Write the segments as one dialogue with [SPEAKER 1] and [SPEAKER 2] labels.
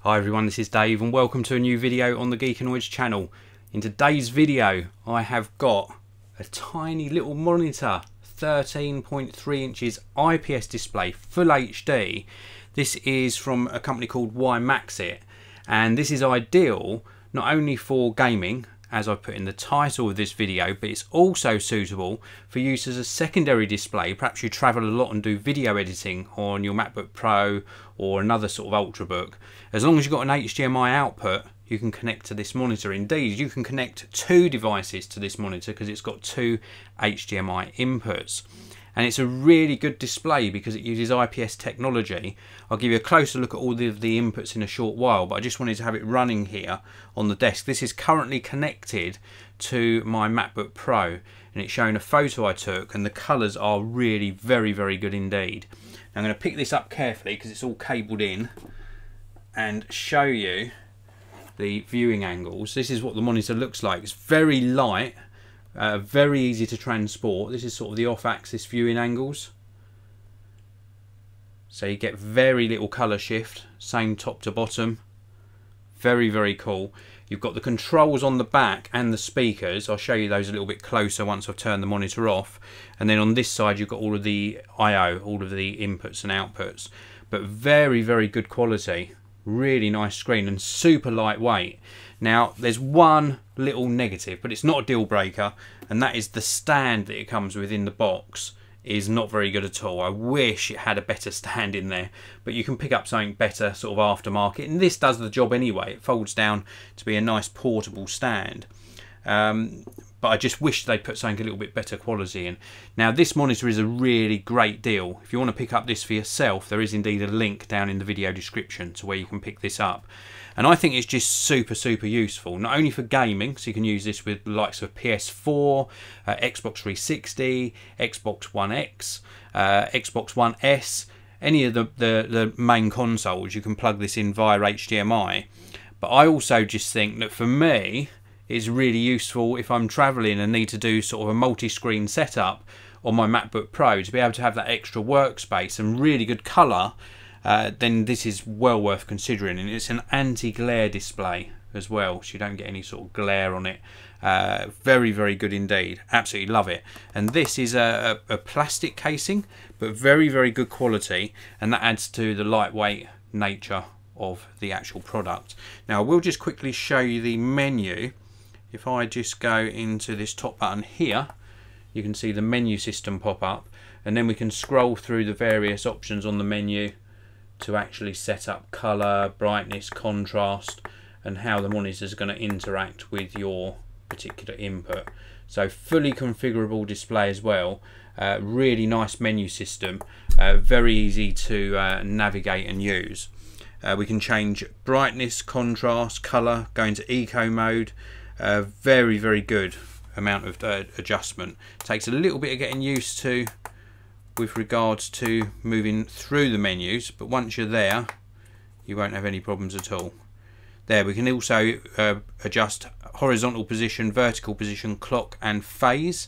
[SPEAKER 1] Hi everyone, this is Dave and welcome to a new video on the Geekanoids channel. In today's video I have got a tiny little monitor, 13.3 inches IPS display, full HD. This is from a company called WIMAXIT, and this is ideal not only for gaming, as I put in the title of this video, but it's also suitable for use as a secondary display. Perhaps you travel a lot and do video editing on your MacBook Pro or another sort of Ultrabook. As long as you've got an HDMI output, you can connect to this monitor. Indeed, you can connect two devices to this monitor because it's got two HDMI inputs. And it's a really good display because it uses IPS technology. I'll give you a closer look at all of the inputs in a short while, but I just wanted to have it running here on the desk. This is currently connected to my MacBook Pro, and it's showing a photo I took, and the colours are really very good indeed. Now I'm going to pick this up carefully because it's all cabled in and show you the viewing angles. This is what the monitor looks like. It's very light. Very easy to transport. This is sort of the off-axis viewing angles, so you get very little colour shift, same top to bottom. Very cool. You've got the controls on the back and the speakers. I'll show you those a little bit closer once I've turned the monitor off. And then on this side you've got all of the I/O, all of the inputs and outputs. But very good quality. Really nice screen and super lightweight. Now there's one little negative, but it's not a deal breaker, and that is the stand that it comes with in the box is not very good at all. I wish it had a better stand in there, but you can pick up something better sort of aftermarket, and this does the job anyway. It folds down to be a nice portable stand. But I just wish they'd put something a little bit better quality in. Now this monitor is a really great deal. If you want to pick up this for yourself, there is indeed a link down in the video description to where you can pick this up. And I think it's just super useful, not only for gaming, so you can use this with the likes of PS4, Xbox 360, Xbox One X, Xbox One S, any of the main consoles. You can plug this in via HDMI. But I also just think that for me, it's really useful if I'm traveling and need to do sort of a multi-screen setup on my MacBook Pro to be able to have that extra workspace and really good colour. Then this is well worth considering, and it's an anti-glare display as well, so you don't get any sort of glare on it. Very good indeed. Absolutely love it. And this is a plastic casing, but very good quality, and that adds to the lightweight nature of the actual product. Now I will just quickly show you the menu. If I just go into this top button here, you can see the menu system pop up, and then we can scroll through the various options on the menu to actually set up colour, brightness, contrast, and how the monitor is going to interact with your particular input. So fully configurable display as well. Really nice menu system, very easy to navigate and use. We can change brightness, contrast, colour, go into eco mode. Very good amount of adjustment. Takes a little bit of getting used to with regards to moving through the menus, but once you're there you won't have any problems at all. There, we can also adjust horizontal position, vertical position, clock and phase,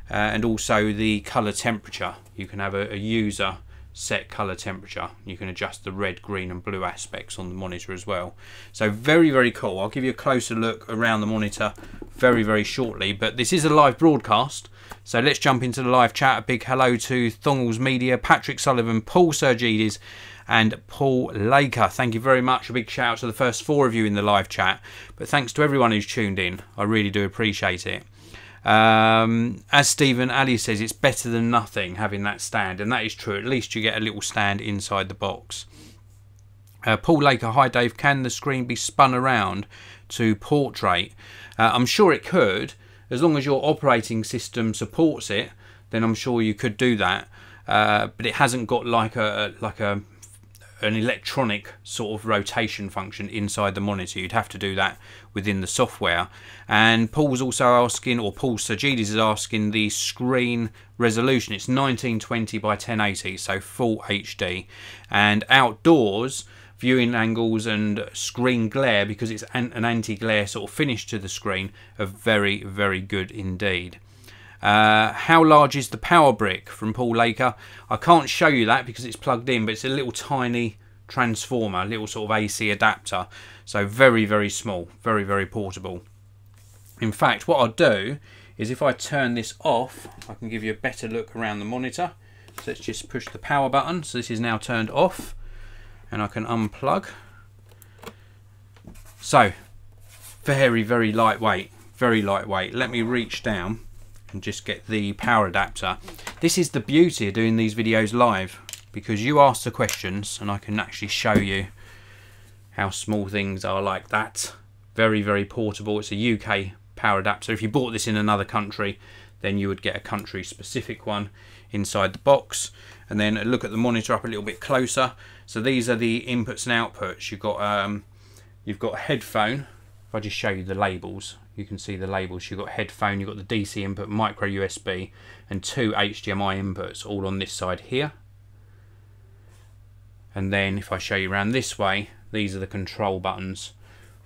[SPEAKER 1] and also the colour temperature. You can have a user set colour temperature. You can adjust the red, green and blue aspects on the monitor as well. So very cool. I'll give you a closer look around the monitor very shortly, but this is a live broadcast, so let's jump into the live chat. A big hello to Thongles Media, Patrick Sullivan, Paul Sergidis and Paul Laker. Thank you very much. A big shout out to the first 4 of you in the live chat, but thanks to everyone who's tuned in. I really do appreciate it. As Stephen Ali says, it's better than nothing having that stand, and that is true. At least you get a little stand inside the box. Paul Laker, hi Dave, can the screen be spun around to portrait? I'm sure it could, as long as your operating system supports it, then I'm sure you could do that. But it hasn't got like an electronic sort of rotation function inside the monitor. You'd have to do that within the software. And Paul's also asking, or Paul Sergidis is asking, the screen resolution. It's 1920 by 1080, so full HD. And outdoors, viewing angles and screen glare, because it's an anti-glare sort of finish to the screen, are very good indeed. How large is the power brick from Paul Laker? I can't show you that because it's plugged in, but it's a little tiny transformer, little sort of AC adapter. So very, very small, very, very portable. In fact, what I'll do is if I turn this off, I can give you a better look around the monitor. So let's just push the power button. So this is now turned off, and I can unplug. So very, very lightweight, very lightweight. Let me reach down and just get the power adapter. This is the beauty of doing these videos live, because you ask the questions and I can actually show you how small things are like that. Very, very portable. It's a UK power adapter. If you bought this in another country, then you would get a country specific one inside the box. And then look at the monitor up a little bit closer. So these are the inputs and outputs. You've got a headphone. If I just show you the labels, you can see the labels. You've got headphone, you've got the DC input, micro USB, and 2 HDMI inputs all on this side here. And then if I show you around this way, these are the control buttons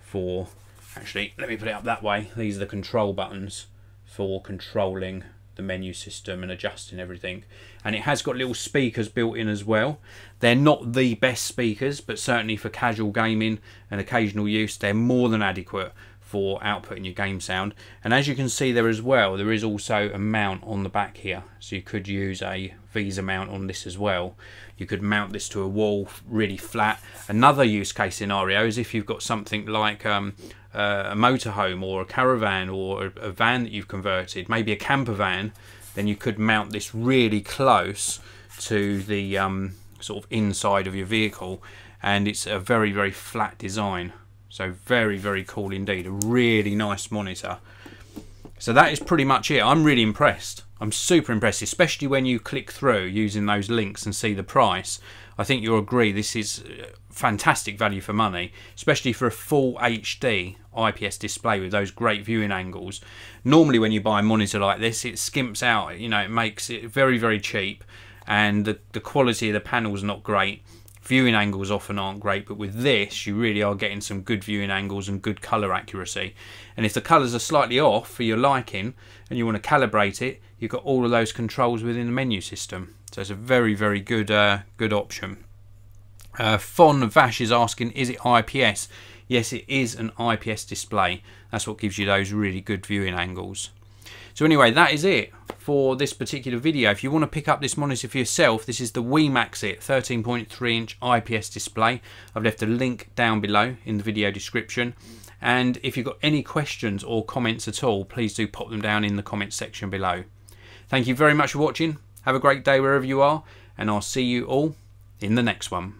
[SPEAKER 1] for, actually let me put it up that way, these are the control buttons for controlling the menu system and adjusting everything. And it has got little speakers built in as well. They're not the best speakers, but certainly for casual gaming and occasional use, they're more than adequate for outputting your game sound. And as you can see there as well, there is also a mount on the back here, so you could use a Visa mount on this as well. You could mount this to a wall really flat. Another use case scenario is if you've got something like a motorhome or a caravan or a van that you've converted, maybe a camper van, then you could mount this really close to the sort of inside of your vehicle, and it's a very, very flat design. So very, very cool indeed. A really nice monitor. So that is pretty much it. I'm really impressed. I'm super impressed, especially when you click through using those links and see the price. I think you'll agree this is fantastic value for money, especially for a full HD IPS display with those great viewing angles. Normally when you buy a monitor like this, it skimps out, you know, it makes it very, very cheap, and the quality of the panel's not great. Viewing angles often aren't great, but with this you really are getting some good viewing angles and good colour accuracy. And if the colours are slightly off for your liking and you want to calibrate it, you've got all of those controls within the menu system. So it's a very, very good good option. Fon Vash is asking, is it IPS? Yes, it is an IPS display. That's what gives you those really good viewing angles. So anyway, that is it for this particular video. If you want to pick up this monitor for yourself, this is the WIMAXIT 13.3 inch IPS display. I've left a link down below in the video description. And if you've got any questions or comments at all, please do pop them down in the comments section below. Thank you very much for watching. Have a great day wherever you are, and I'll see you all in the next one.